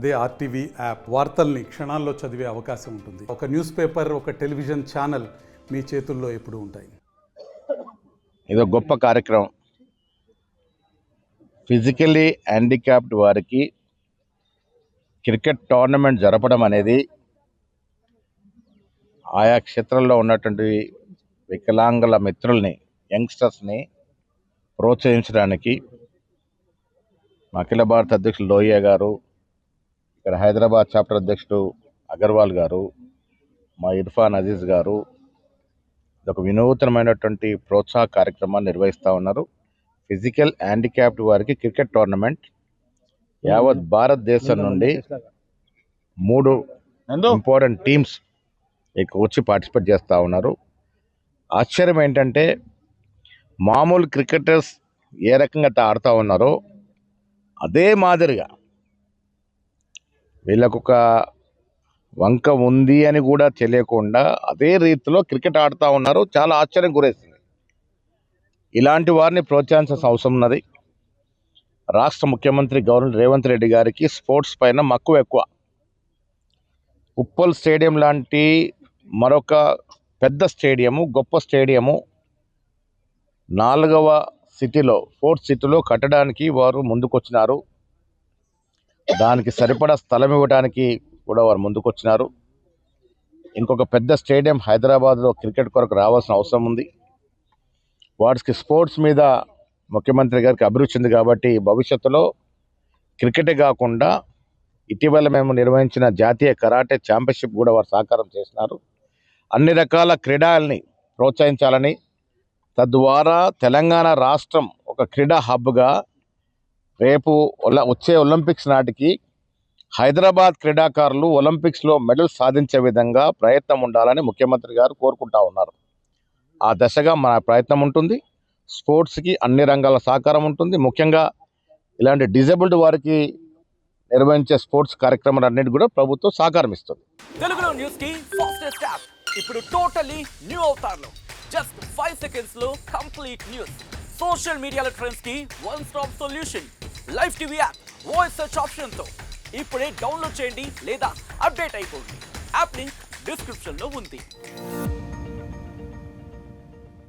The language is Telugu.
అదే ఆర్టీవీ యాప్ వార్తల్ని క్షణాల్లో చదివే అవకాశం ఉంటుంది. ఒక న్యూస్ పేపర్, ఒక టెలివిజన్ ఛానల్ మీ చేతుల్లో ఎప్పుడూ ఉంటాయి. ఇది ఒక గొప్ప కార్యక్రమం. ఫిజికల్లీ హ్యాండిక్యాప్డ్ వారికి క్రికెట్ టోర్నమెంట్ జరపడం అనేది ఆయా క్షేత్రంలో ఉన్నటువంటి వికలాంగుల మిత్రుల్ని, యంగ్స్టర్స్ని ప్రోత్సహించడానికి అఖిల భారత అధ్యక్షులు లోహియా గారు, ఇక్కడ హైదరాబాద్ చాప్టర్ అధ్యక్షుడు అగర్వాల్ గారు, మా ఇర్ఫాన్ అజీజ్ గారు ఒక వినూతనమైనటువంటి ప్రోత్సాహ కార్యక్రమాన్ని నిర్వహిస్తూ ఉన్నారు. ఫిజికల్ హ్యాండిక్యాప్డ్ వారికి క్రికెట్ టోర్నమెంట్ యావత్ భారతదేశం నుండి 3 ఇంపార్టెంట్ టీమ్స్ ఇక్కడ వచ్చి పార్టిసిపేట్ చేస్తూ ఉన్నారు. ఆశ్చర్యం ఏంటంటే మామూలు క్రికెటర్స్ ఏ రకంగా ఆడుతూ ఉన్నారో అదే మాదిరిగా వీళ్ళకొక వంక ఉంది అని కూడా తెలియకుండా అదే రీతిలో క్రికెట్ ఆడుతూ ఉన్నారు. చాలా ఆశ్చర్యం గురేసింది. ఇలాంటి వారిని ప్రోత్సహించాల్సిన అవసరం ఉన్నది. రాష్ట్ర ముఖ్యమంత్రి గవర్నర్ రేవంత్ రెడ్డి గారికి స్పోర్ట్స్ పైన మక్కువ ఎక్కువ. ఉప్పల్ స్టేడియం లాంటి మరొక పెద్ద స్టేడియము, గొప్ప స్టేడియము 4వ సిటీలో, 4th సిటీలో కట్టడానికి వారు ముందుకొచ్చినారు. దానికి సరిపడా స్థలం ఇవ్వడానికి కూడా వారు ముందుకొచ్చినారు. ఇంకొక పెద్ద స్టేడియం హైదరాబాద్లో క్రికెట్ కొరకు రావాల్సిన అవసరం ఉంది. వాటికి స్పోర్ట్స్ మీద ముఖ్యమంత్రి గారికి అభిరుచి ఉంది కాబట్టి భవిష్యత్తులో క్రికెటే కాకుండా ఇటీవల మేము నిర్వహించిన జాతీయ కరాటే ఛాంపియన్షిప్ కూడా వారు సహకారం చేసినారు. అన్ని రకాల క్రీడల్ని ప్రోత్సహించాలని, తద్వారా తెలంగాణ రాష్ట్రం ఒక క్రీడా హబ్గా రేపు వచ్చే ఒలింపిక్స్ నాటికి హైదరాబాద్ క్రీడాకారులు ఒలింపిక్స్లో మెడల్ సాధించే విధంగా ప్రయత్నం ఉండాలని ముఖ్యమంత్రి గారు కోరుకుంటా ఉన్నారు. ఆ దశగా మన ప్రయత్నం ఉంటుంది. స్పోర్ట్స్కి అన్ని రంగాల సహకారం ఉంటుంది. ముఖ్యంగా ఇలాంటి డిజేబుల్డ్ వారికి నిర్వహించే స్పోర్ట్స్ కార్యక్రమాలన్నిటి కూడా ప్రభుత్వం సహకారం ఇస్తుంది. తెలుగులో న్యూస్ కి ఫాస్టెస్ట్ యాప్ ఇప్పుడు టోటలీ న్యూ అవతార్లో జస్ట్ 5 seconds లో కంప్లీట్ న్యూస్. సోషల్ మీడియాలో ట్రెండ్స్ కి one stop solution. Live TV app voice search option తో ఇప్పుడే డౌన్లోడ్ చేయండి లేదా అప్డేట్ అయిపోండి. యాప్ లింక్ డిస్క్రిప్షన్ లో ఉంది.